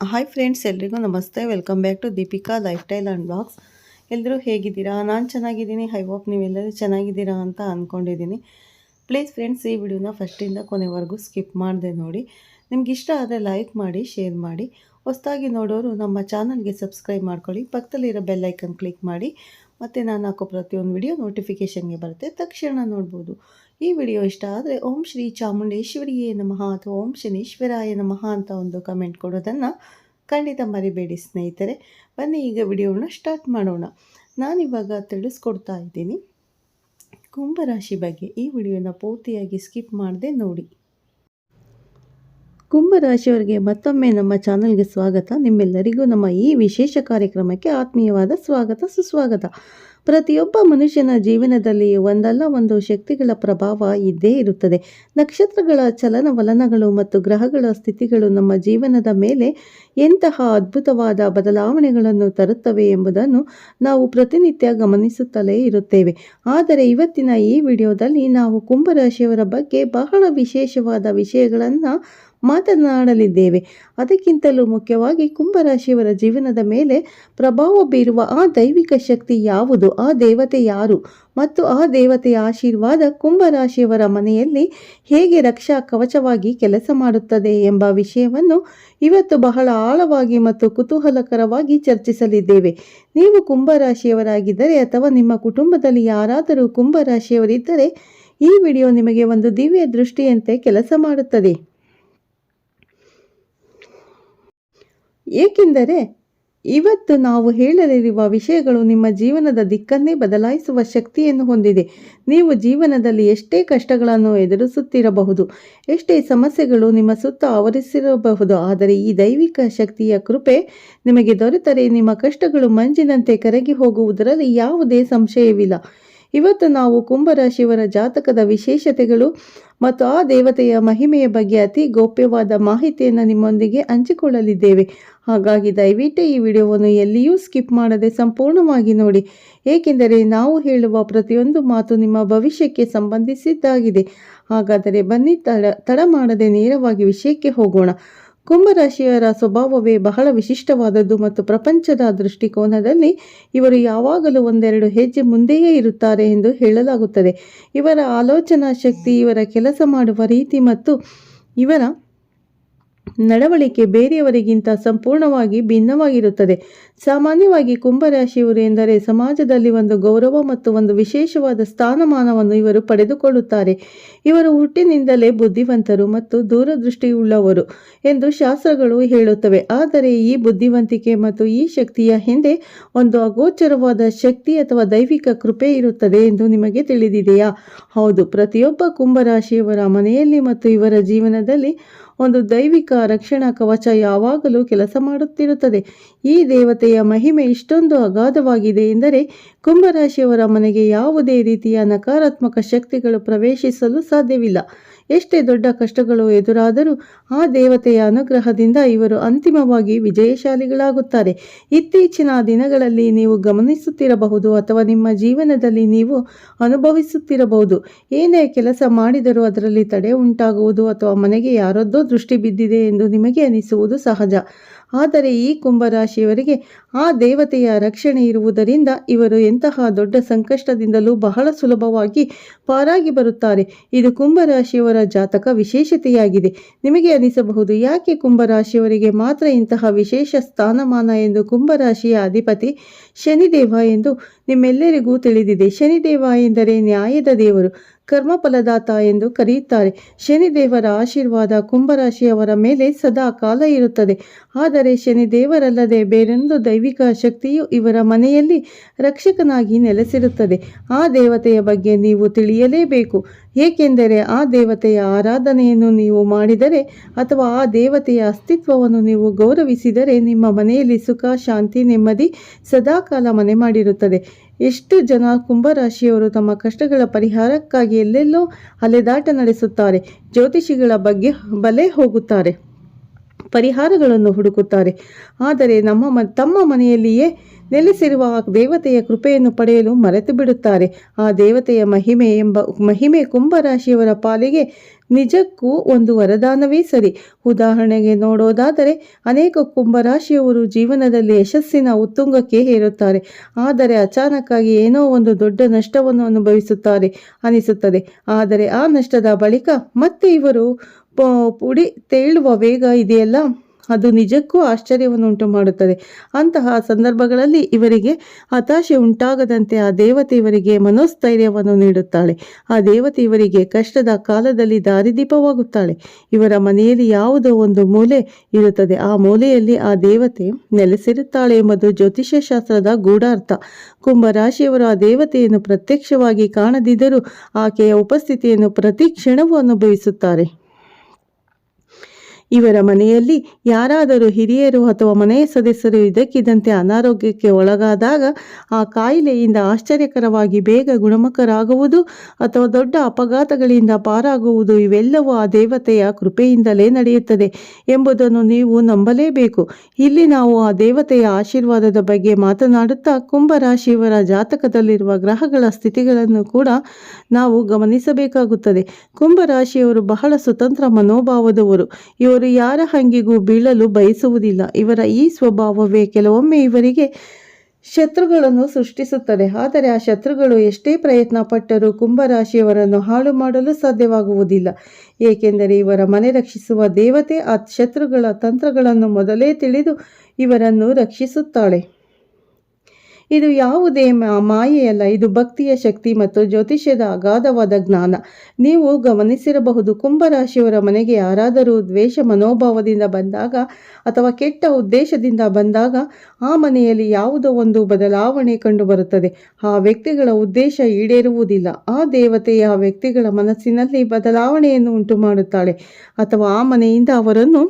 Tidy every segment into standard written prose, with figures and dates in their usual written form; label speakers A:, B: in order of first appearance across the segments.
A: Hi friends, ಎಲ್ರಿಗೂ ನಮಸ್ತೆ. Welcome back to Deepika lifestyle and blogs. ಎಲ್ಲರೂ ಹೇಗಿದ್ದೀರಾ? ನಾನು ಚೆನ್ನಾಗಿದ್ದೀನಿ. ಐ ಹೋಪ್ ನೀವೆಲ್ಲರೂ ಚೆನ್ನಾಗಿದ್ದೀರಾ ಅಂತ ಅಂದ್ಕೊಂಡಿದ್ದೀನಿ. ಪ್ಲೀಸ್ ಫ್ರೆಂಡ್ಸ್, ಈ ವಿಡಿಯೋನ ಫಸ್ಟಿಂದ ಕೊನೆವರೆಗೂ ಸ್ಕಿಪ್ ಮಾಡದೆ ನೋಡಿ. ನಿಮ್ಗೆ ಇಷ್ಟ ಆದರೆ ಲೈಕ್ ಮಾಡಿ, ಶೇರ್ ಮಾಡಿ. ಹೊಸದಾಗಿ ನೋಡೋರು ನಮ್ಮ ಚಾನಲ್ಗೆ ಸಬ್ಸ್ಕ್ರೈಬ್ ಮಾಡ್ಕೊಳ್ಳಿ. ಪಕ್ಕದಲ್ಲಿರೋ ಬೆಲ್ ಐಕನ್ ಕ್ಲಿಕ್ ಮಾಡಿ. ಮತ್ತು ನಾನು ಹಾಕೋ ಪ್ರತಿಯೊಂದು ವಿಡಿಯೋ ನೋಟಿಫಿಕೇಷನ್ಗೆ ಬರುತ್ತೆ, ತಕ್ಷಣ ನೋಡ್ಬೋದು. ಈ ವಿಡಿಯೋ ಇಷ್ಟ ಆದರೆ ಓಂ ಶ್ರೀ ಚಾಮುಂಡೇಶ್ವರಿಯೇ ನಮಃ ಅಥವಾ ಓಂ ಶನೀಶ್ವರಾಯ ನಮಃ ಅಂತ ಒಂದು ಕಮೆಂಟ್ ಕೊಡೋದನ್ನು ಖಂಡಿತ ಮರಿಬೇಡಿ ಸ್ನೇಹಿತರೆ. ಬನ್ನಿ ಈಗ ವಿಡಿಯೋನ ಸ್ಟಾರ್ಟ್ ಮಾಡೋಣ. ನಾನಿವಾಗ ತಿಳಿಸ್ಕೊಡ್ತಾ ಇದ್ದೀನಿ ಕುಂಭರಾಶಿ ಬಗ್ಗೆ. ಈ ವಿಡಿಯೋನ ಪೂರ್ತಿಯಾಗಿ ಸ್ಕಿಪ್ ಮಾಡದೆ ನೋಡಿ. ಕುಂಭರಾಶಿಯವರಿಗೆ ಮತ್ತೊಮ್ಮೆ ನಮ್ಮ ಚಾನಲ್ಗೆ ಸ್ವಾಗತ. ನಿಮ್ಮೆಲ್ಲರಿಗೂ ನಮ್ಮ ಈ ವಿಶೇಷ ಕಾರ್ಯಕ್ರಮಕ್ಕೆ ಆತ್ಮೀಯವಾದ ಸ್ವಾಗತ, ಸುಸ್ವಾಗತ. ಪ್ರತಿಯೊಬ್ಬ ಮನುಷ್ಯನ ಜೀವನದಲ್ಲಿ ಒಂದಲ್ಲ ಒಂದು ಶಕ್ತಿಗಳ ಪ್ರಭಾವ ಇದ್ದೇ ಇರುತ್ತದೆ. ನಕ್ಷತ್ರಗಳ ಚಲನವಲನಗಳು ಮತ್ತು ಗ್ರಹಗಳ ಸ್ಥಿತಿಗಳು ನಮ್ಮ ಜೀವನದ ಮೇಲೆ ಎಂತಹ ಅದ್ಭುತವಾದ ಬದಲಾವಣೆಗಳನ್ನು ತರುತ್ತವೆ ಎಂಬುದನ್ನು ನಾವು ಪ್ರತಿನಿತ್ಯ ಗಮನಿಸುತ್ತಲೇ ಇರುತ್ತೇವೆ. ಆದರೆ ಇವತ್ತಿನ ಈ ವಿಡಿಯೋದಲ್ಲಿ ನಾವು ಕುಂಭರಾಶಿಯವರ ಬಗ್ಗೆ ಬಹಳ ವಿಶೇಷವಾದ ವಿಷಯಗಳನ್ನು ಮಾತನಾಡಲಿದ್ದೇವೆ. ಅದಕ್ಕಿಂತಲೂ ಮುಖ್ಯವಾಗಿ ಕುಂಭರಾಶಿಯವರ ಜೀವನದ ಮೇಲೆ ಪ್ರಭಾವ ಬೀರುವ ಆ ದೈವಿಕ ಶಕ್ತಿ ಯಾವುದು, ಆ ದೇವತೆ ಯಾರು ಮತ್ತು ಆ ದೇವತೆಯ ಆಶೀರ್ವಾದ ಕುಂಭರಾಶಿಯವರ ಮನೆಯಲ್ಲಿ ಹೇಗೆ ರಕ್ಷಾ ಕವಚವಾಗಿ ಕೆಲಸ ಮಾಡುತ್ತದೆ ಎಂಬ ವಿಷಯವನ್ನು ಇವತ್ತು ಬಹಳ ಆಳವಾಗಿ ಮತ್ತು ಕುತೂಹಲಕರವಾಗಿ ಚರ್ಚಿಸಲಿದ್ದೇವೆ. ನೀವು ಕುಂಭರಾಶಿಯವರಾಗಿದ್ದರೆ ಅಥವಾ ನಿಮ್ಮ ಕುಟುಂಬದಲ್ಲಿ ಯಾರಾದರೂ ಕುಂಭರಾಶಿಯವರಿದ್ದರೆ ಈ ವಿಡಿಯೋ ನಿಮಗೆ ಒಂದು ದಿವ್ಯ ದೃಷ್ಟಿಯಂತೆ ಕೆಲಸ ಮಾಡುತ್ತದೆ. ಏಕೆಂದರೆ ಇವತ್ತು ನಾವು ಹೇಳಲಿರುವ ವಿಷಯಗಳು ನಿಮ್ಮ ಜೀವನದ ದಿಕ್ಕನ್ನೇ ಬದಲಾಯಿಸುವ ಶಕ್ತಿಯನ್ನು ಹೊಂದಿದೆ. ನೀವು ಜೀವನದಲ್ಲಿ ಎಷ್ಟೇ ಕಷ್ಟಗಳನ್ನು ಎದುರಿಸುತ್ತಿರಬಹುದು, ಎಷ್ಟೇ ಸಮಸ್ಯೆಗಳು ನಿಮ್ಮ ಸುತ್ತ ಆವರಿಸಿರಬಹುದು, ಆದರೆ ಈ ದೈವಿಕ ಶಕ್ತಿಯ ಕೃಪೆ ನಿಮಗೆ ದೊರೆತರೆ ನಿಮ್ಮ ಕಷ್ಟಗಳು ಮಂಜಿನಂತೆ ಕರಗಿ ಹೋಗುವುದರಲ್ಲಿ ಯಾವುದೇ ಸಂಶಯವಿಲ್ಲ. ಇವತ್ತು ನಾವು ಕುಂಭರಾಶಿಯವರ ಜಾತಕದ ವಿಶೇಷತೆಗಳು ಮತ್ತು ಆ ದೇವತೆಯ ಮಹಿಮೆಯ ಬಗ್ಗೆ ಅತಿ ಗೌಪ್ಯವಾದ ಮಾಹಿತಿಯನ್ನು ನಿಮ್ಮೊಂದಿಗೆ ಹಂಚಿಕೊಳ್ಳಲಿದ್ದೇವೆ. ಹಾಗಾಗಿ ದಯವಿಟ್ಟು ಈ ವಿಡಿಯೋವನ್ನು ಎಲ್ಲಿಯೂ ಸ್ಕಿಪ್ ಮಾಡದೆ ಸಂಪೂರ್ಣವಾಗಿ ನೋಡಿ, ಏಕೆಂದರೆ ನಾವು ಹೇಳುವ ಪ್ರತಿಯೊಂದು ಮಾತು ನಿಮ್ಮ ಭವಿಷ್ಯಕ್ಕೆ ಸಂಬಂಧಿಸಿದ್ದಾಗಿದೆ. ಹಾಗಾದರೆ ಬನ್ನಿ ತಡ ಮಾಡದೆ ನೇರವಾಗಿ ವಿಷಯಕ್ಕೆ ಹೋಗೋಣ. ಕುಂಭರಾಶಿಯವರ ಸ್ವಭಾವವೇ ಬಹಳ ವಿಶಿಷ್ಟವಾದದ್ದು ಮತ್ತು ಪ್ರಪಂಚದ ದೃಷ್ಟಿಕೋನದಲ್ಲಿ ಇವರು ಯಾವಾಗಲೂ ಒಂದೆರಡು ಹೆಜ್ಜೆ ಮುಂದೆಯೇ ಇರುತ್ತಾರೆ ಎಂದು ಹೇಳಲಾಗುತ್ತದೆ. ಇವರ ಆಲೋಚನಾ ಶಕ್ತಿ, ಇವರ ಕೆಲಸ ಮಾಡುವ ರೀತಿ ಮತ್ತು ಇವರ ನಡವಳಿಕೆ ಬೇರೆಯವರಿಗಿಂತ ಸಂಪೂರ್ಣವಾಗಿ ಭಿನ್ನವಾಗಿರುತ್ತದೆ. ಸಾಮಾನ್ಯವಾಗಿ ಕುಂಭರಾಶಿಯವರು ಎಂದರೆ ಸಮಾಜದಲ್ಲಿ ಒಂದು ಗೌರವ ಮತ್ತು ಒಂದು ವಿಶೇಷವಾದ ಸ್ಥಾನಮಾನವನ್ನು ಇವರು ಪಡೆದುಕೊಳ್ಳುತ್ತಾರೆ. ಇವರು ಹುಟ್ಟಿನಿಂದಲೇ ಬುದ್ಧಿವಂತರು ಮತ್ತು ದೂರದೃಷ್ಟಿಯುಳ್ಳವರು ಎಂದು ಶಾಸ್ತ್ರಗಳು ಹೇಳುತ್ತವೆ. ಆದರೆ ಈ ಬುದ್ಧಿವಂತಿಕೆ ಮತ್ತು ಈ ಶಕ್ತಿಯ ಹಿಂದೆ ಒಂದು ಅಗೋಚರವಾದ ಶಕ್ತಿ ಅಥವಾ ದೈವಿಕ ಕೃಪೆ ಇರುತ್ತದೆ ಎಂದು ನಿಮಗೆ ತಿಳಿದಿದೆಯಾ? ಹೌದು, ಪ್ರತಿಯೊಬ್ಬ ಕುಂಭರಾಶಿಯವರ ಮನೆಯಲ್ಲಿ ಮತ್ತು ಇವರ ಜೀವನದಲ್ಲಿ ಒಂದು ದೈವಿಕ ರಕ್ಷಣಾ ಕವಚ ಯಾವಾಗಲೂ ಕೆಲಸ ಮಾಡುತ್ತಿರುತ್ತದೆ. ಈ ದೇವತೆಯ ಮಹಿಮೆ ಇಷ್ಟೊಂದು ಅಗಾಧವಾಗಿದೆ ಎಂದರೆ ಕುಂಭರಾಶಿಯವರ ಮನೆಗೆ ಯಾವುದೇ ರೀತಿಯ ನಕಾರಾತ್ಮಕ ಶಕ್ತಿಗಳು ಪ್ರವೇಶಿಸಲು ಸಾಧ್ಯವಿಲ್ಲ. ಎಷ್ಟೇ ದೊಡ್ಡ ಕಷ್ಟಗಳು ಎದುರಾದರೂ ಆ ದೇವತೆಯ ಅನುಗ್ರಹದಿಂದ ಇವರು ಅಂತಿಮವಾಗಿ ವಿಜಯಶಾಲಿಗಳಾಗುತ್ತಾರೆ. ಇತ್ತೀಚಿನ ದಿನಗಳಲ್ಲಿ ನೀವು ಗಮನಿಸುತ್ತಿರಬಹುದು ಅಥವಾ ನಿಮ್ಮ ಜೀವನದಲ್ಲಿ ನೀವು ಅನುಭವಿಸುತ್ತಿರಬಹುದು. ಏನೇ ಕೆಲಸ ಮಾಡಿದರೂ ಅದರಲ್ಲಿ ತಡೆ ಉಂಟಾಗುವುದು ಅಥವಾ ಮನೆಗೆ ಯಾರದ್ದೋ ದೃಷ್ಟಿ ಬಿದ್ದಿದೆ ಎಂದು ನಿಮಗೆ ಅನಿಸುವುದು ಸಹಜ. ಆದರೆ ಈ ಕುಂಭರಾಶಿಯವರಿಗೆ ಆ ದೇವತೆಯ ರಕ್ಷಣೆ ಇರುವುದರಿಂದ ಇವರು ಎಂತಹ ದೊಡ್ಡ ಸಂಕಷ್ಟದಿಂದಲೂ ಬಹಳ ಸುಲಭವಾಗಿ ಪಾರಾಗಿ ಬರುತ್ತಾರೆ. ಇದು ಕುಂಭರಾಶಿಯವರ ಜಾತಕ ವಿಶೇಷತೆಯಾಗಿದೆ. ನಿಮಗೆ ಅನಿಸಬಹುದು, ಯಾಕೆ ಕುಂಭರಾಶಿಯವರಿಗೆ ಮಾತ್ರ ಇಂತಹ ವಿಶೇಷ ಸ್ಥಾನಮಾನ ಎಂದು? ಕುಂಭರಾಶಿಯ ಅಧಿಪತಿ ಶನಿದೇವ ಎಂದು ನಿಮ್ಮೆಲ್ಲರಿಗೂ ತಿಳಿದಿದೆ. ಶನಿದೇವ ಎಂದರೆ ನ್ಯಾಯದ ದೇವರು, ಕರ್ಮಫಲದಾತ ಎಂದು ಕರೆಯುತ್ತಾರೆ. ಶನಿದೇವರ ಆಶೀರ್ವಾದ ಕುಂಭರಾಶಿಯವರ ಮೇಲೆ ಸದಾ ಕಾಲ ಇರುತ್ತದೆ. ಆದರೆ ಶನಿದೇವರಲ್ಲದೆ ಬೇರೊಂದು ದೈವಿಕ ಶಕ್ತಿಯು ಇವರ ಮನೆಯಲ್ಲಿ ರಕ್ಷಕನಾಗಿ ನೆಲೆಸಿರುತ್ತದೆ. ಆ ದೇವತೆಯ ಬಗ್ಗೆ ನೀವು ತಿಳಿಯಲೇಬೇಕು. ಏಕೆಂದರೆ ಆ ದೇವತೆಯ ಆರಾಧನೆಯನ್ನು ನೀವು ಮಾಡಿದರೆ ಅಥವಾ ಆ ದೇವತೆಯ ಅಸ್ತಿತ್ವವನ್ನು ನೀವು ಗೌರವಿಸಿದರೆ ನಿಮ್ಮ ಮನೆಯಲ್ಲಿ ಸುಖ, ಶಾಂತಿ, ನೆಮ್ಮದಿ ಸದಾಕಾಲ ಮನೆ ಮಾಡಿರುತ್ತದೆ. ಎಷ್ಟು ಜನ ಕುಂಭರಾಶಿಯವರು ತಮ್ಮ ಕಷ್ಟಗಳ ಪರಿಹಾರಕ್ಕಾಗಿ ಎಲ್ಲೆಲ್ಲೋ ಅಲೆದಾಟ ನಡೆಸುತ್ತಾರೆ, ಜ್ಯೋತಿಷಿಗಳ ಬಗ್ಗೆ ಬಲೆ ಹೋಗುತ್ತಾರೆ, ಪರಿಹಾರಗಳನ್ನು ಹುಡುಕುತ್ತಾರೆ. ಆದರೆ ತಮ್ಮ ಮನೆಯಲ್ಲಿಯೇ ನೆಲೆಸಿರುವ ಆ ದೇವತೆಯ ಕೃಪೆಯನ್ನು ಪಡೆಯಲು ಮರೆತು ಬಿಡುತ್ತಾರೆ. ಆ ದೇವತೆಯ ಮಹಿಮೆ ಕುಂಭರಾಶಿಯವರ ಪಾಲಿಗೆ ನಿಜಕ್ಕೂ ಒಂದು ವರದಾನವೇ ಸರಿ. ಉದಾಹರಣೆಗೆ ನೋಡೋದಾದರೆ, ಅನೇಕ ಕುಂಭರಾಶಿಯವರು ಜೀವನದಲ್ಲಿ ಯಶಸ್ಸಿನ ಉತ್ತುಂಗಕ್ಕೆ ಏರುತ್ತಾರೆ. ಆದರೆ ಅಚಾನಕ್ಕಾಗಿ ಏನೋ ಒಂದು ದೊಡ್ಡ ನಷ್ಟವನ್ನು ಅನಿಸುತ್ತದೆ. ಆದರೆ ಆ ನಷ್ಟದ ಬಳಿಕ ಮತ್ತೆ ಇವರು ಪುಡಿ ತೇಳುವ ವೇಗ ಇದೆಯಲ್ಲ, ಅದು ನಿಜಕ್ಕೂ ಆಶ್ಚರ್ಯವನ್ನುಂಟು ಮಾಡುತ್ತದೆ. ಅಂತಹ ಸಂದರ್ಭಗಳಲ್ಲಿ ಇವರಿಗೆ ಹತಾಶೆ ಉಂಟಾಗದಂತೆ ಆ ದೇವತೆ ಇವರಿಗೆ ಮನೋಸ್ಥೈರ್ಯವನ್ನು ನೀಡುತ್ತಾಳೆ. ಆ ದೇವತೆ ಇವರಿಗೆ ಕಷ್ಟದ ಕಾಲದಲ್ಲಿ ದಾರಿದೀಪವಾಗುತ್ತಾಳೆ. ಇವರ ಮನೆಯಲ್ಲಿ ಯಾವುದೋ ಒಂದು ಮೂಲೆ ಇರುತ್ತದೆ. ಆ ಮೂಲೆಯಲ್ಲಿ ಆ ದೇವತೆ ನೆಲೆಸಿರುತ್ತಾಳೆ ಎಂಬುದು ಜ್ಯೋತಿಷ್ಯ ಶಾಸ್ತ್ರದ ಗೂಢಾರ್ಥ. ಕುಂಭರಾಶಿಯವರು ಆ ದೇವತೆಯನ್ನು ಪ್ರತ್ಯಕ್ಷವಾಗಿ ಕಾಣದಿದ್ದರೂ ಆಕೆಯ ಉಪಸ್ಥಿತಿಯನ್ನು ಪ್ರತಿ ಕ್ಷಣವೂ ಅನುಭವಿಸುತ್ತಾರೆ. ಇವರ ಮನೆಯಲ್ಲಿ ಯಾರಾದರೂ ಹಿರಿಯರು ಅಥವಾ ಮನೆಯ ಸದಸ್ಯರು ಇದಕ್ಕಿದ್ದಂತೆ ಅನಾರೋಗ್ಯಕ್ಕೆ ಒಳಗಾದಾಗ ಆ ಕಾಯಿಲೆಯಿಂದ ಆಶ್ಚರ್ಯಕರವಾಗಿ ಬೇಗ ಗುಣಮುಖರಾಗುವುದು ಅಥವಾ ದೊಡ್ಡ ಅಪಘಾತಗಳಿಂದ ಪಾರಾಗುವುದು ಇವೆಲ್ಲವೂ ಆ ದೇವತೆಯ ಕೃಪೆಯಿಂದಲೇ ನಡೆಯುತ್ತದೆ ಎಂಬುದನ್ನು ನೀವು ನಂಬಲೇಬೇಕು. ಇಲ್ಲಿ ನಾವು ಆ ದೇವತೆಯ ಆಶೀರ್ವಾದದ ಬಗ್ಗೆ ಮಾತನಾಡುತ್ತಾ ಕುಂಭರಾಶಿಯವರ ಜಾತಕದಲ್ಲಿರುವ ಗ್ರಹಗಳ ಸ್ಥಿತಿಗಳನ್ನು ಕೂಡ ನಾವು ಗಮನಿಸಬೇಕಾಗುತ್ತದೆ. ಕುಂಭರಾಶಿಯವರು ಬಹಳ ಸ್ವತಂತ್ರ ಮನೋಭಾವದವರು. ಇವರು ಯಾರ ಹಂಗಿಗೂ ಬೀಳಲು ಬಯಸುವುದಿಲ್ಲ. ಇವರ ಈ ಸ್ವಭಾವವೇ ಕೆಲವೊಮ್ಮೆ ಇವರಿಗೆ ಶತ್ರುಗಳನ್ನು ಸೃಷ್ಟಿಸುತ್ತದೆ. ಆದರೆ ಆ ಶತ್ರುಗಳು ಎಷ್ಟೇ ಪ್ರಯತ್ನ ಪಟ್ಟರೂ ಕುಂಭರಾಶಿಯವರನ್ನು ಹಾಳು ಮಾಡಲು ಸಾಧ್ಯವಾಗುವುದಿಲ್ಲ. ಏಕೆಂದರೆ ಇವರ ಮನೆ ರಕ್ಷಿಸುವ ದೇವತೆ ಆ ಶತ್ರುಗಳ ತಂತ್ರಗಳನ್ನು ಮೊದಲೇ ತಿಳಿದು ಇವರನ್ನು ರಕ್ಷಿಸುತ್ತಾಳೆ. ಇದು ಯಾವುದೇ ಮಾಯೆಯಲ್ಲ, ಇದು ಭಕ್ತಿಯ ಶಕ್ತಿ ಮತ್ತು ಜ್ಯೋತಿಷ್ಯದ ಅಗಾಧವಾದ ಜ್ಞಾನ. ನೀವು ಗಮನಿಸಿರಬಹುದು, ಕುಂಭರಾಶಿಯವರ ಮನೆಗೆ ಯಾರಾದರೂ ದ್ವೇಷ ಮನೋಭಾವದಿಂದ ಬಂದಾಗ ಅಥವಾ ಕೆಟ್ಟ ಉದ್ದೇಶದಿಂದ ಬಂದಾಗ ಆ ಮನೆಯಲ್ಲಿ ಯಾವುದೋ ಒಂದು ಬದಲಾವಣೆ ಕಂಡುಬರುತ್ತದೆ. ಆ ವ್ಯಕ್ತಿಗಳ ಉದ್ದೇಶ ಈಡೇರುವುದಿಲ್ಲ. ಆ ದೇವತೆಯ ಆ ವ್ಯಕ್ತಿಗಳ ಮನಸ್ಸಿನಲ್ಲಿ ಬದಲಾವಣೆಯನ್ನು ಉಂಟು ಮಾಡುತ್ತಾಳೆ ಅಥವಾ ಆ ಮನೆಯಿಂದ ಅವರನ್ನು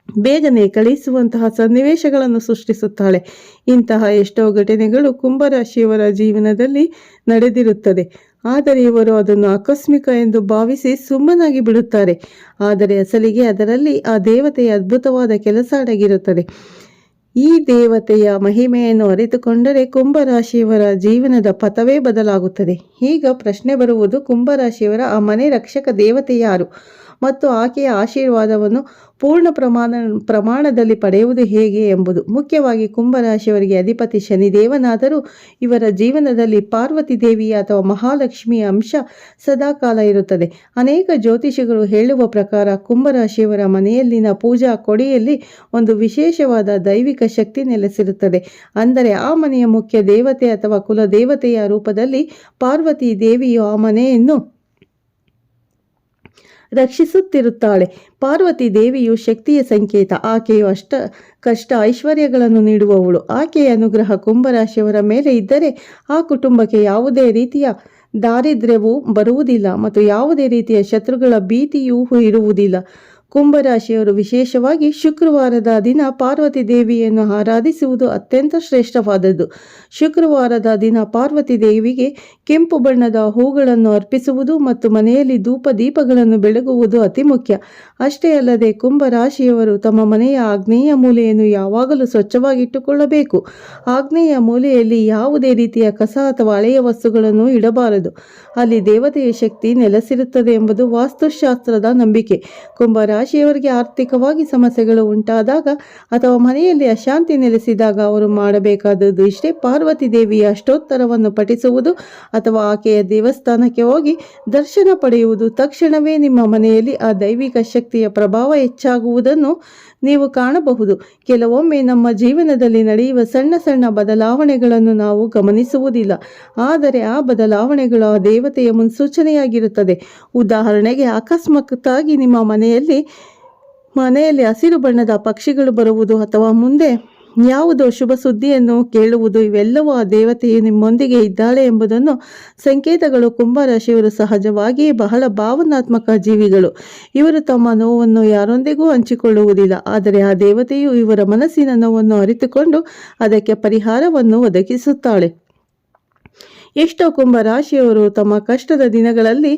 A: ಬೇಗನೆ ಕಳಿಸುವಂತಹ ಸನ್ನಿವೇಶಗಳನ್ನು ಸೃಷ್ಟಿಸುತ್ತಾಳೆ. ಇಂತಹ ಎಷ್ಟೋ ಘಟನೆಗಳು ಕುಂಭರಾಶಿಯವರ ಜೀವನದಲ್ಲಿ ನಡೆದಿರುತ್ತದೆ. ಆದರೆ ಇವರು ಅದನ್ನು ಆಕಸ್ಮಿಕ ಎಂದು ಭಾವಿಸಿ ಸುಮ್ಮನಾಗಿ ಬಿಡುತ್ತಾರೆ. ಆದರೆ ಅಸಲಿಗೆ ಅದರಲ್ಲಿ ಆ ದೇವತೆಯ ಅದ್ಭುತವಾದ ಕೆಲಸ ಅಡಗಿರುತ್ತದೆ. ಈ ದೇವತೆಯ ಮಹಿಮೆಯನ್ನು ಅರಿತುಕೊಂಡರೆ ಕುಂಭರಾಶಿಯವರ ಜೀವನದ ಪಥವೇ ಬದಲಾಗುತ್ತದೆ. ಈಗ ಪ್ರಶ್ನೆ ಬರುವುದು, ಕುಂಭರಾಶಿಯವರ ಆ ಮನೆ ರಕ್ಷಕ ದೇವತೆ ಯಾರು ಮತ್ತು ಆಕೆಯ ಆಶೀರ್ವಾದವನ್ನು ಪೂರ್ಣ ಪ್ರಮಾಣದಲ್ಲಿ ಪಡೆಯುವುದು ಹೇಗೆ ಎಂಬುದು. ಮುಖ್ಯವಾಗಿ ಕುಂಭರಾಶಿಯವರಿಗೆ ಅಧಿಪತಿ ಶನಿದೇವನಾದರೂ ಇವರ ಜೀವನದಲ್ಲಿ ಪಾರ್ವತಿ ದೇವಿಯ ಅಥವಾ ಮಹಾಲಕ್ಷ್ಮಿಯ ಅಂಶ ಸದಾಕಾಲ ಇರುತ್ತದೆ. ಅನೇಕ ಜ್ಯೋತಿಷಿಗಳು ಹೇಳುವ ಪ್ರಕಾರ ಕುಂಭರಾಶಿಯವರ ಮನೆಯಲ್ಲಿನ ಪೂಜಾ ಕೊಡೆಯಲ್ಲಿ ಒಂದು ವಿಶೇಷವಾದ ದೈವಿಕ ಶಕ್ತಿ ನೆಲೆಸಿರುತ್ತದೆ. ಅಂದರೆ ಆ ಮನೆಯ ಮುಖ್ಯ ದೇವತೆ ಅಥವಾ ಕುಲದೇವತೆಯ ರೂಪದಲ್ಲಿ ಪಾರ್ವತಿ ದೇವಿಯು ಆ ಮನೆಯನ್ನು ರಕ್ಷಿಸುತ್ತಿರುತ್ತಾಳೆ. ಪಾರ್ವತಿ ದೇವಿಯು ಶಕ್ತಿಯ ಸಂಕೇತ. ಆಕೆಯು ಕಷ್ಟ ಐಶ್ವರ್ಯಗಳನ್ನು ನೀಡುವವಳು. ಆಕೆಯ ಅನುಗ್ರಹ ಕುಂಭರಾಶಿಯವರ ಮೇಲೆ ಇದ್ದರೆ ಆ ಕುಟುಂಬಕ್ಕೆ ಯಾವುದೇ ರೀತಿಯ ದಾರಿದ್ರ್ಯವೂ ಬರುವುದಿಲ್ಲ ಮತ್ತು ಯಾವುದೇ ರೀತಿಯ ಶತ್ರುಗಳ ಭೀತಿಯೂ ಇರುವುದಿಲ್ಲ. ಕುಂಭರಾಶಿಯವರು ವಿಶೇಷವಾಗಿ ಶುಕ್ರವಾರದ ದಿನ ಪಾರ್ವತಿ ದೇವಿಯನ್ನು ಆರಾಧಿಸುವುದು ಅತ್ಯಂತ ಶ್ರೇಷ್ಠವಾದದ್ದು. ಶುಕ್ರವಾರದ ದಿನ ಪಾರ್ವತಿ ದೇವಿಗೆ ಕೆಂಪು ಬಣ್ಣದ ಹೂಗಳನ್ನು ಅರ್ಪಿಸುವುದು ಮತ್ತು ಮನೆಯಲ್ಲಿ ದೀಪಗಳನ್ನು ಬೆಳಗುವುದು ಅತಿ ಮುಖ್ಯ. ಅಷ್ಟೇ ಅಲ್ಲದೆ ಕುಂಭರಾಶಿಯವರು ತಮ್ಮ ಮನೆಯ ಆಗ್ನೇಯ ಮೂಲೆಯನ್ನು ಯಾವಾಗಲೂ ಸ್ವಚ್ಛವಾಗಿಟ್ಟುಕೊಳ್ಳಬೇಕು. ಆಗ್ನೇಯ ಮೂಲೆಯಲ್ಲಿ ಯಾವುದೇ ರೀತಿಯ ಕಸ ಅಥವಾ ಹಳೆಯ ವಸ್ತುಗಳನ್ನು ಇಡಬಾರದು. ಅಲ್ಲಿ ದೇವತೆಯ ಶಕ್ತಿ ನೆಲೆಸಿರುತ್ತದೆ ಎಂಬುದು ವಾಸ್ತುಶಾಸ್ತ್ರದ ನಂಬಿಕೆ. ಕುಂಭರಾಶಿಯವರಿಗೆ ಆರ್ಥಿಕವಾಗಿ ಸಮಸ್ಯೆಗಳು ಉಂಟಾದಾಗ ಅಥವಾ ಮನೆಯಲ್ಲಿ ಅಶಾಂತಿ ನೆಲೆಸಿದಾಗ ಅವರು ಮಾಡಬೇಕಾದದ್ದು ಇಷ್ಟೇ: ಪಾರ್ವತಿ ದೇವಿಯ ಅಷ್ಟೋತ್ತರವನ್ನು ಪಠಿಸುವುದು ಅಥವಾ ಆಕೆಯ ದೇವಸ್ಥಾನಕ್ಕೆ ಹೋಗಿ ದರ್ಶನ ಪಡೆಯುವುದು. ತಕ್ಷಣವೇ ನಿಮ್ಮ ಮನೆಯಲ್ಲಿ ಆ ದೈವಿಕ ಶಕ್ತಿಯ ಪ್ರಭಾವ ಹೆಚ್ಚಾಗುವುದನ್ನು ನೀವು ಕಾಣಬಹುದು. ಕೆಲವೊಮ್ಮೆ ನಮ್ಮ ಜೀವನದಲ್ಲಿ ನಡೆಯುವ ಸಣ್ಣ ಸಣ್ಣ ಬದಲಾವಣೆಗಳನ್ನು ನಾವು ಗಮನಿಸುವುದಿಲ್ಲ, ಆದರೆ ಆ ಬದಲಾವಣೆಗಳು ಆ ದೇವತೆಯ ಮುನ್ಸೂಚನೆಯಾಗಿರುತ್ತದೆ. ಉದಾಹರಣೆಗೆ, ಅಕಸ್ಮಾತ್ತಾಗಿ ನಿಮ್ಮ ಮನೆಯಲ್ಲಿ ಹಸಿರು ಬಣ್ಣದ ಪಕ್ಷಿಗಳು ಬರುವುದು ಅಥವಾ ಮುಂದೆ ಯಾವುದೋ ಶುಭ ಸುದ್ದಿಯನ್ನು ಕೇಳುವುದು, ಇವೆಲ್ಲವೂ ಆ ದೇವತೆಯು ನಿಮ್ಮೊಂದಿಗೆ ಇದ್ದಾಳೆ ಎಂಬುದನ್ನು ಸಂಕೇತಗಳು. ಕುಂಭರಾಶಿಯವರು ಸಹಜವಾಗಿಯೇ ಬಹಳ ಭಾವನಾತ್ಮಕ ಜೀವಿಗಳು. ಇವರು ತಮ್ಮ ನೋವನ್ನು ಯಾರೊಂದಿಗೂ ಹಂಚಿಕೊಳ್ಳುವುದಿಲ್ಲ. ಆದರೆ ಆ ದೇವತೆಯು ಇವರ ಮನಸ್ಸಿನ ನೋವನ್ನು ಅರಿತುಕೊಂಡು ಅದಕ್ಕೆ ಪರಿಹಾರವನ್ನು ಒದಗಿಸುತ್ತಾಳೆ. ಎಷ್ಟೋ ಕುಂಭರಾಶಿಯವರು ತಮ್ಮ ಕಷ್ಟದ ದಿನಗಳಲ್ಲಿ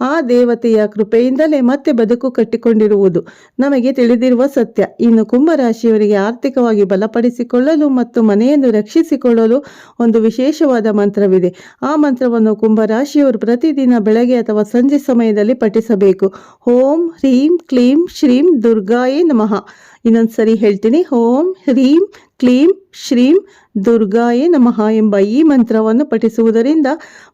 A: ಆ ದೇವತೆಯ ಕೃಪೆಯಿಂದಲೇ ಮತ್ತೆ ಬದುಕು ಕಟ್ಟಿಕೊಂಡಿರುವುದು ನಮಗೆ ತಿಳಿದಿರುವ ಸತ್ಯ. ಇನ್ನು ಕುಂಭರಾಶಿಯವರಿಗೆ ಆರ್ಥಿಕವಾಗಿ ಬಲಪಡಿಸಿಕೊಳ್ಳಲು ಮತ್ತು ಮನೆಯನ್ನು ರಕ್ಷಿಸಿಕೊಳ್ಳಲು ಒಂದು ವಿಶೇಷವಾದ ಮಂತ್ರವಿದೆ. ಆ ಮಂತ್ರವನ್ನು ಕುಂಭರಾಶಿಯವರು ಪ್ರತಿದಿನ ಬೆಳಗ್ಗೆ ಅಥವಾ ಸಂಜೆ ಸಮಯದಲ್ಲಿ ಪಠಿಸಬೇಕು. ಓಂ ಹ್ರೀಂ ಕ್ಲೀಂ ಶ್ರೀಂ ದುರ್ಗಾಯೇ ನಮಃ. ಇನ್ನೊಂದ್ಸರಿ ಹೇಳ್ತೀನಿ, ಓಂ ಹ್ರೀಂ ಕ್ಲೀಂ ಶ್ರೀಂ ದುರ್ಗಾಯೇ ನಮಃ ಎಂಬ ಈ ಮಂತ್ರವನ್ನು ಪಠಿಸುವುದರಿಂದ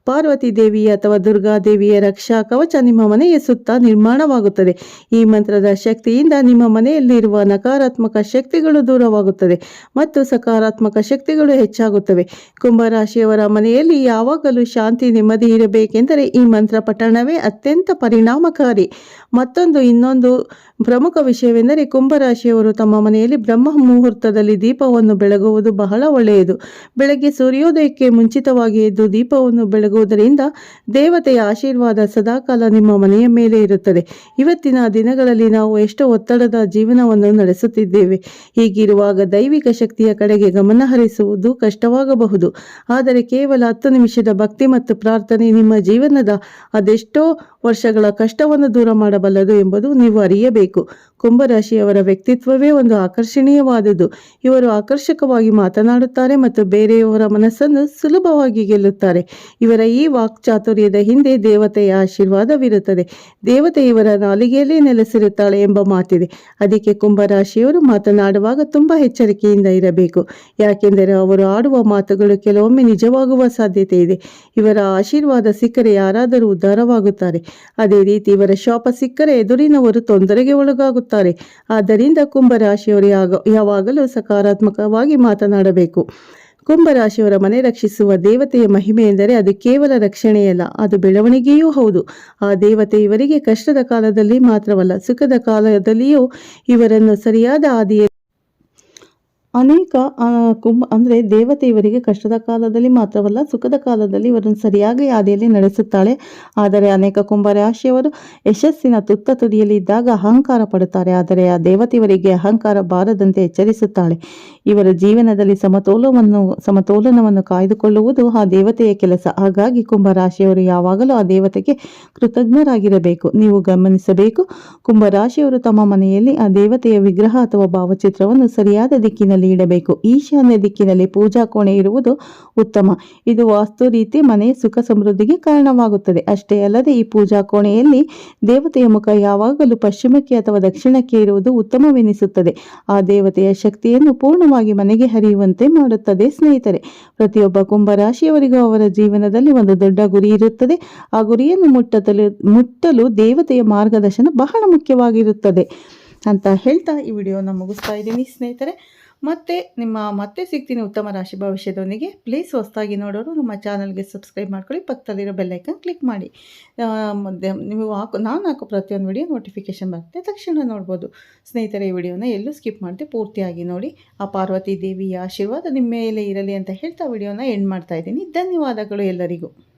A: ಪಾರ್ವತಿ ದೇವಿಯ ಅಥವಾ ದುರ್ಗಾದೇವಿಯ ರಕ್ಷಾ ಕವಚ ನಿಮ್ಮ ಮನೆಯ ಸುತ್ತ ನಿರ್ಮಾಣವಾಗುತ್ತದೆ. ಈ ಮಂತ್ರದ ಶಕ್ತಿಯಿಂದ ನಿಮ್ಮ ಮನೆಯಲ್ಲಿರುವ ನಕಾರಾತ್ಮಕ ಶಕ್ತಿಗಳು ದೂರವಾಗುತ್ತದೆ ಮತ್ತು ಸಕಾರಾತ್ಮಕ ಶಕ್ತಿಗಳು ಹೆಚ್ಚಾಗುತ್ತವೆ. ಕುಂಭರಾಶಿಯವರ ಮನೆಯಲ್ಲಿ ಯಾವಾಗಲೂ ಶಾಂತಿ ನೆಮ್ಮದಿ ಇರಬೇಕೆಂದರೆ ಈ ಮಂತ್ರ ಪಠಣವೇ ಅತ್ಯಂತ ಪರಿಣಾಮಕಾರಿ. ಇನ್ನೊಂದು ಪ್ರಮುಖ ವಿಷಯವೆಂದರೆ ಕುಂಭರಾಶಿಯವರು ತಮ್ಮ ಮನೆಯಲ್ಲಿ ಬ್ರಹ್ಮ ಮುಹೂರ್ತದಲ್ಲಿ ದೀಪವನ್ನು ಬೆಳಗುವುದು ಬಹಳ ಒಳ್ಳೆಯದು. ಬೆಳಗ್ಗೆ ಸೂರ್ಯೋದಯಕ್ಕೆ ಮುಂಚಿತವಾಗಿ ಎದ್ದು ದೀಪವನ್ನು ಬೆಳಗುವುದರಿಂದ ದೇವತೆಯ ಆಶೀರ್ವಾದ ಸದಾಕಾಲ ನಿಮ್ಮ ಮನೆಯ ಮೇಲೆ ಇರುತ್ತದೆ. ಇವತ್ತಿನ ದಿನಗಳಲ್ಲಿ ನಾವು ಎಷ್ಟೋ ಒತ್ತಡದ ಜೀವನವನ್ನು ನಡೆಸುತ್ತಿದ್ದೇವೆ. ಹೀಗಿರುವಾಗ ದೈವಿಕ ಶಕ್ತಿಯ ಕಡೆಗೆ ಗಮನ ಹರಿಸುವುದು ಕಷ್ಟವಾಗಬಹುದು. ಆದರೆ ಕೇವಲ 10 ನಿಮಿಷದ ಭಕ್ತಿ ಮತ್ತು ಪ್ರಾರ್ಥನೆ ನಿಮ್ಮ ಜೀವನದ ಅದೆಷ್ಟೋ ವರ್ಷಗಳ ಕಷ್ಟವನ್ನು ದೂರ ಮಾಡಬಲ್ಲದು ಎಂಬುದು ನೀವು ಅರಿಯಬೇಕು. ಕುಂಭರಾಶಿಯವರ ವ್ಯಕ್ತಿತ್ವವೇ ಒಂದು ಆಕರ್ಷಣೀಯವಾದುದು. ಇವರು ಆಕರ್ಷಕವಾಗಿ ಮಾತನಾಡುತ್ತಾರೆ ಮತ್ತು ಬೇರೆಯವರ ಮನಸ್ಸನ್ನು ಸುಲಭವಾಗಿ ಗೆಲ್ಲುತ್ತಾರೆ. ಇವರ ಈ ವಾಕ್ಚಾತುರ್ಯದ ಹಿಂದೆ ದೇವತೆಯ ಆಶೀರ್ವಾದವಿರುತ್ತದೆ. ದೇವತೆ ಇವರ ನಾಲಿಗೆಯಲ್ಲೇ ನೆಲೆಸಿರುತ್ತಾಳೆ ಎಂಬ ಮಾತಿದೆ. ಅದಕ್ಕೆ ಕುಂಭರಾಶಿಯವರು ಮಾತನಾಡುವಾಗ ತುಂಬಾ ಎಚ್ಚರಿಕೆಯಿಂದ ಇರಬೇಕು. ಯಾಕೆಂದರೆ ಅವರು ಆಡುವ ಮಾತುಗಳು ಕೆಲವೊಮ್ಮೆ ನಿಜವಾಗುವ ಸಾಧ್ಯತೆ ಇದೆ. ಇವರ ಆಶೀರ್ವಾದ ಸಿಕ್ಕರೆ ಯಾರಾದರೂ ಉದ್ಧಾರವಾಗುತ್ತಾರೆ. ಅದೇ ರೀತಿ ಇವರ ಶಾಪ ಸಿಕ್ಕರೆ ಎದುರಿನವರು ತೊಂದರೆಗೆ ಒಳಗಾಗುತ್ತಾರೆ. ಆದ್ದರಿಂದ ಕುಂಭರಾಶಿಯವರು ಯಾವಾಗಲೂ ಸಕಾರಾತ್ಮಕವಾಗಿ ಮಾತನಾಡಬೇಕು. ಕುಂಭರಾಶಿಯವರ ಮನೆ ರಕ್ಷಿಸುವ ದೇವತೆಯ ಮಹಿಮೆ ಎಂದರೆ ಅದು ಕೇವಲ ರಕ್ಷಣೆಯಲ್ಲ, ಅದು ಬೆಳವಣಿಗೆಯೂ ಹೌದು. ಆ ದೇವತೆ ಇವರಿಗೆ ಕಷ್ಟದ ಕಾಲದಲ್ಲಿ ಮಾತ್ರವಲ್ಲ, ಸುಖದ ಕಾಲದಲ್ಲಿಯೂ ಇವರನ್ನು ಸರಿಯಾದ ಹಾದಿಯಲ್ಲಿ ದೇವತೆ ಇವರಿಗೆ ಕಷ್ಟದ ಕಾಲದಲ್ಲಿ ಮಾತ್ರವಲ್ಲ, ಸುಖದ ಕಾಲದಲ್ಲಿ ಇವರನ್ನು ಸರಿಯಾಗಿ ಹಾದಿಯಲ್ಲಿ ನಡೆಸುತ್ತಾಳೆ. ಆದರೆ ಅನೇಕ ಕುಂಭರಾಶಿಯವರು ಯಶಸ್ಸಿನ ತುತ್ತ ತುದಿಯಲ್ಲಿ ಇದ್ದಾಗ ಅಹಂಕಾರ ಪಡುತ್ತಾರೆ. ಆದರೆ ಆ ದೇವತೆ ಇವರಿಗೆ ಅಹಂಕಾರ ಬಾರದಂತೆ ಎಚ್ಚರಿಸುತ್ತಾಳೆ. ಇವರ ಜೀವನದಲ್ಲಿ ಸಮತೋಲನವನ್ನು ಕಾಯ್ದುಕೊಳ್ಳುವುದು ಆ ದೇವತೆಯ ಕೆಲಸ. ಹಾಗಾಗಿ ಕುಂಭರಾಶಿಯವರು ಯಾವಾಗಲೂ ಆ ದೇವತೆಗೆ ಕೃತಜ್ಞರಾಗಿರಬೇಕು. ನೀವು ಗಮನಿಸಬೇಕು, ಕುಂಭರಾಶಿಯವರು ತಮ್ಮ ಮನೆಯಲ್ಲಿ ಆ ದೇವತೆಯ ವಿಗ್ರಹ ಅಥವಾ ಭಾವಚಿತ್ರವನ್ನು ಸರಿಯಾದ ದಿಕ್ಕಿನಲ್ಲಿ ಇಡಬೇಕು. ಈಶಾನ್ಯ ದಿಕ್ಕಿನಲ್ಲಿ ಪೂಜಾ ಕೋಣೆ ಇರುವುದು ಉತ್ತಮ. ಇದು ವಾಸ್ತು ರೀತಿ ಮನೆಯ ಸುಖ ಸಮೃದ್ಧಿಗೆ ಕಾರಣವಾಗುತ್ತದೆ. ಅಷ್ಟೇ ಅಲ್ಲದೆ ಈ ಪೂಜಾ ಕೋಣೆಯಲ್ಲಿ ದೇವತೆಯ ಮುಖ ಯಾವಾಗಲೂ ಪಶ್ಚಿಮಕ್ಕೆ ಅಥವಾ ದಕ್ಷಿಣಕ್ಕೆ ಇರುವುದು ಉತ್ತಮವೆನಿಸುತ್ತದೆ. ಆ ದೇವತೆಯ ಶಕ್ತಿಯನ್ನು ಪೂರ್ಣವಾಗಿ ಮನೆಗೆ ಹರಿಯುವಂತೆ ಮಾಡುತ್ತದೆ. ಸ್ನೇಹಿತರೆ, ಪ್ರತಿಯೊಬ್ಬ ಕುಂಭರಾಶಿಯವರಿಗೂ ಅವರ ಜೀವನದಲ್ಲಿ ಒಂದು ದೊಡ್ಡ ಗುರಿ ಇರುತ್ತದೆ. ಆ ಗುರಿಯನ್ನು ಮುಟ್ಟಲು ದೇವತೆಯ ಮಾರ್ಗದರ್ಶನ ಬಹಳ ಮುಖ್ಯವಾಗಿರುತ್ತದೆ ಅಂತ ಹೇಳ್ತಾ ಈ ವಿಡಿಯೋನ ಮುಗಿಸ್ತಾ ಇದ್ದೀನಿ ಸ್ನೇಹಿತರೆ. ಮತ್ತೆ ಸಿಗ್ತೀನಿ ಉತ್ತಮ ರಾಶಿ ಭವಿಷ್ಯದೊಂದಿಗೆ. ಪ್ಲೀಸ್ ಹೊಸದಾಗಿ ನೋಡೋರು ನಮ್ಮ ಚಾನಲ್ಗೆ ಸಬ್ಸ್ಕ್ರೈಬ್ ಮಾಡ್ಕೊಳ್ಳಿ, ಪಕ್ಕದಲ್ಲಿರೋ ಬೆಲ್ಲೈಕನ್ ಕ್ಲಿಕ್ ಮಾಡಿ. ನಾನು ಹಾಕೋ ಪ್ರತಿಯೊಂದು ವಿಡಿಯೋ ನೋಟಿಫಿಕೇಶನ್ ಬರುತ್ತೆ, ತಕ್ಷಣ ನೋಡ್ಬೋದು. ಸ್ನೇಹಿತರೆ, ಈ ವಿಡಿಯೋನ ಎಲ್ಲೂ ಸ್ಕಿಪ್ ಮಾಡದೆ ಪೂರ್ತಿಯಾಗಿ ನೋಡಿ. ಆ ಪಾರ್ವತಿ ದೇವಿಯ ಆಶೀರ್ವಾದ ನಿಮ್ಮ ಮೇಲೆ ಇರಲಿ ಅಂತ ಹೇಳ್ತಾ ವಿಡಿಯೋನ ಎಂಡ್ ಮಾಡ್ತಾ ಇದ್ದೀನಿ. ಧನ್ಯವಾದಗಳು ಎಲ್ಲರಿಗೂ.